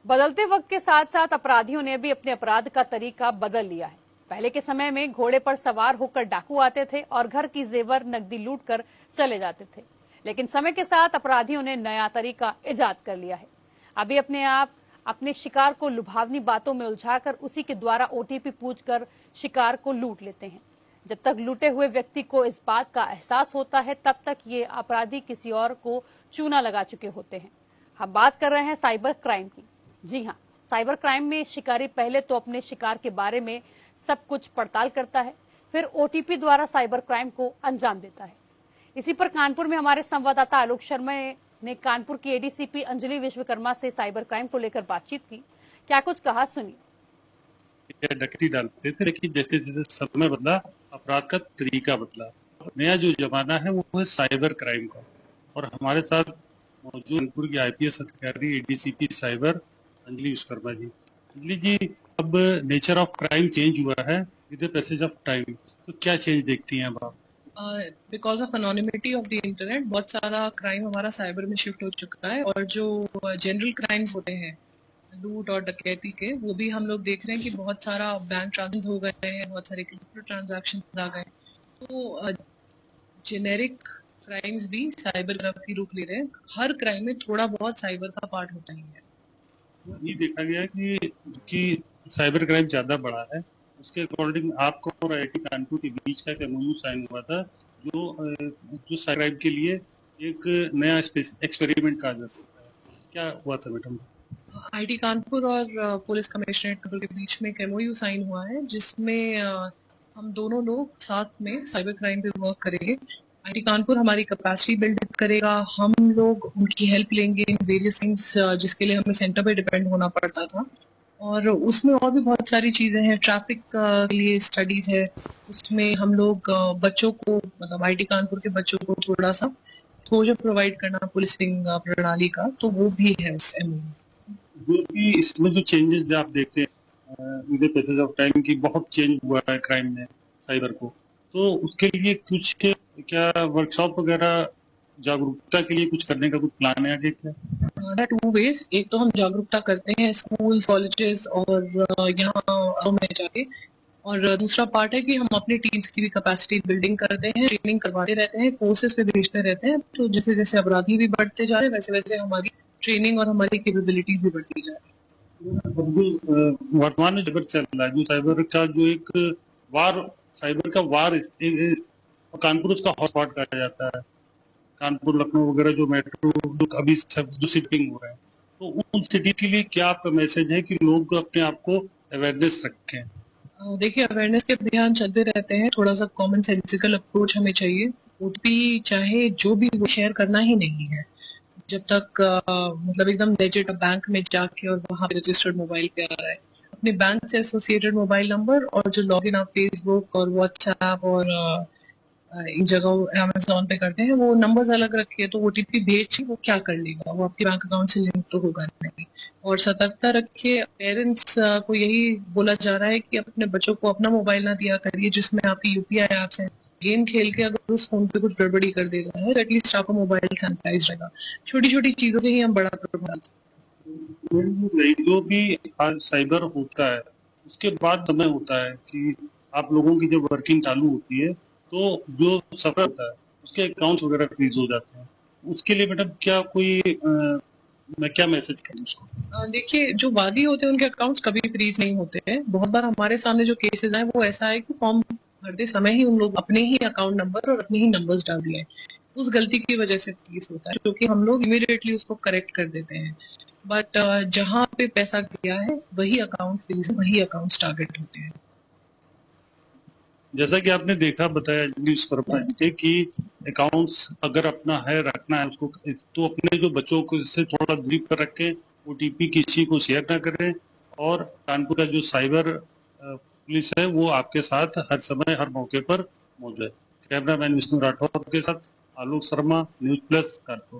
बदलते वक्त के साथ साथ अपराधियों ने भी अपने अपराध का तरीका बदल लिया है। पहले के समय में घोड़े पर सवार होकर डाकू आते थे और घर की जेवर नकदी लूट कर चले जाते थे, लेकिन समय के साथ अपराधियों ने नया तरीका इजाद कर लिया है। अभी अपने शिकार को लुभावनी बातों में उलझाकर उसी के द्वारा ओटीपी पूछकर शिकार को लूट लेते हैं। जब तक लूटे हुए व्यक्ति को इस बात का एहसास होता है, तब तक ये अपराधी किसी और को चूना लगा चुके होते हैं। हम बात कर रहे हैं साइबर क्राइम की। जी हाँ, साइबर क्राइम में शिकारी पहले तो अपने शिकार के बारे में सब कुछ पड़ताल करता है, फिर ओटीपी द्वारा साइबर क्राइम को अंजाम देता है। इसी पर कानपुर में हमारे संवाददाता आलोक शर्मा ने कानपुर की एडीसीपी अंजलि विश्वकर्मा से साइबर क्राइम को लेकर बातचीत की। क्या कुछ कहा, सुनिए। डकैती डालते थे, लेकिन जैसे जैसे समय बदला, अपराध का तरीका बदला। नया जो जमाना है वो है साइबर क्राइम का। और हमारे साथ मौजूद कानपुर की आईपीएस अधिकारी एडीसीपी साइबर अंजलि विश्वकर्मा जी। अंजलि जी, अब नेचर ऑफ क्राइम चेंज हुआ है with the passage of time, तो क्या चेंज देखती हैं अब आप? Because of anonymity of the internet बहुत सारा क्राइम हमारा साइबर में शिफ्ट हो चुका है, और जो जनरल क्राइम्स होते हैं लूट और डकैती के, वो भी हम लोग देख रहे हैं कि बहुत सारा बैंक ट्रांजेक्शन हो गए हैं, बहुत सारे क्रिप्टो ट्रांजैक्शन आ गए। तो जेनेरिक क्राइम्स भी साइबर तरफ ही रुख ले रहे हैं। हर क्राइम में थोड़ा बहुत साइबर का पार्ट होता ही है। ये देखा गया कि साइबर क्राइम ज्यादा बढ़ा है। उसके अकॉर्डिंग आपको और आईआईटी कानपुर के बीच का एमओयू साइन हुआ था, जो साइबर क्राइम के लिए एक नया एक्सपेरिमेंट कहा जा सकता है। क्या हुआ था मैडम? आईआईटी कानपुर और पुलिस कमिश्नरेट कानपुर के बीच में एक एमओयू साइन हुआ है, जिसमें हम दोनों लोग साथ में साइबर क्राइम पे वर्क करेंगे। आईआईटी कानपुर हमारी कैपेसिटी बिल्ड करेगा, हम लोग उनकी हेल्प लेंगे इन वेरियस थिंग्स जिसके लिए हमें सेंटर पे डिपेंड होना पड़ता था। और उसमें और भी बहुत सारी चीजें हैं। ट्रैफिक के लिए स्टडीज है, उसमें हम लोग बच्चों को, मतलब आईआईटी कानपुर के बच्चों को थोड़ा सा एक्सपोजर प्रोवाइड करना पुलिसिंग प्रणाली का, तो वो भी है उस एमओयू। जो कि इसमें जो चेंजेस आप देखते हैं with the passage of time की, बहुत चेंज हुआ है क्राइम में साइबर को, तो उसके लिए कुछ क्या वर्कशॉप वगैरह जागरूकता के लिए कुछ करने का कुछ प्लान है आगे क्या? टू वेज, एक तो हम जागरूकता करते हैं स्कूल कॉलेजेस और यहाँ में जाके, और दूसरा पार्ट है कि हम अपनी टीम्स की भी कैपेसिटी बिल्डिंग करते हैं, ट्रेनिंग करवाते रहते हैं, कोर्सेज पे भेजते रहते हैं। तो जैसे जैसे अपराधी भी बढ़ते जा रहे हैं, वैसे वैसे हमारी ट्रेनिंग और हमारी कैपेबिलिटीज भी बढ़ती जा रही है। वर्तमान में जबर चल रहा है, जो साइबर का जो एक वार, साइबर का वार, कानपुर उसका हॉटस्पॉट कहा जाता है। कानपुर, लखनऊ वगैरह जो मेट्रो अभी सब जो शिफ्टिंग हो रहा है, तो उन सिटीज के लिए क्या आपका मैसेज है कि लोग अपने आप को अवेयरनेस रखें? देखिए, अवेयरनेस के अभियान चलते रहते हैं, थोड़ा सा कॉमन सेंसिकल अप्रोच हमें चाहिए। ओटीपी चाहे जो भी, वो शेयर करना ही नहीं है जब तक मतलब एकदम लेजिट बैंक में जाके और वहां पे रजिस्टर्ड मोबाइल पे आ रहा है। अपने बैंक से एसोसिएटेड मोबाइल नंबर और जो लॉगिन आप फेसबुक और व्हाट्सएप और इन जगह अमेज़न पे करते हैं, वो नंबर्स अलग रखिए। तो ओटीपी भेज वो क्या कर लेगा, वो आपके बैंक अकाउंट से लिंक तो होगा नहीं। और सतर्कता रखिए। पेरेंट्स को यही बोला जा रहा है कि अपने बच्चों को अपना मोबाइल ना दिया करिए जिसमें आपकी यूपीआई ऐप्स हैं। गेम खेल के अगर उस फोन पे कुछ गड़बड़ी कर देता है, एटलीस्ट आपका मोबाइल सैनिटाइज रहेगा। छोटी छोटी चीजों से ही हम बड़ा प्रभाव। जो भी साइबर होता है, उसके बाद समय होता है कि आप लोगों की जब वर्किंग चालू होती है, तो जो सफर होता है उसके अकाउंट्स वगैरह फ्रीज हो जाते हैं। उसके लिए मैडम क्या कोई मैं क्या मैसेज करूँ उसको? देखिए, जो वादी होते हैं उनके अकाउंट्स कभी फ्रीज नहीं होते हैं। बहुत बार हमारे सामने जो केसेस आए वो ऐसा है कि फॉर्म भरते समय ही उन लोग अपने ही अकाउंट नंबर और अपने ही नंबर्स डाल दिए। उस गलती की वजह से फ्रीज होता है, जो कि हम लोग इमीडिएटली उसको करेक्ट कर देते हैं। बट जहाँ पे पैसा गया है वही अकाउंट फ्रीज, वही अकाउंट्स टारगेट होते हैं। जैसा कि आपने देखा, बताया न्यूज पर कि अकाउंट्स अगर अपना है, रखना है उसको, तो अपने जो बच्चों को इससे थोड़ा दूरी पर रखें, ओटीपी किसी को शेयर ना करें। और कानपुर का जो साइबर पुलिस है वो आपके साथ हर समय हर मौके पर मौजूद है। कैमरामैन विष्णु राठौर के साथ आलोक शर्मा, न्यूज प्लस कानपुर।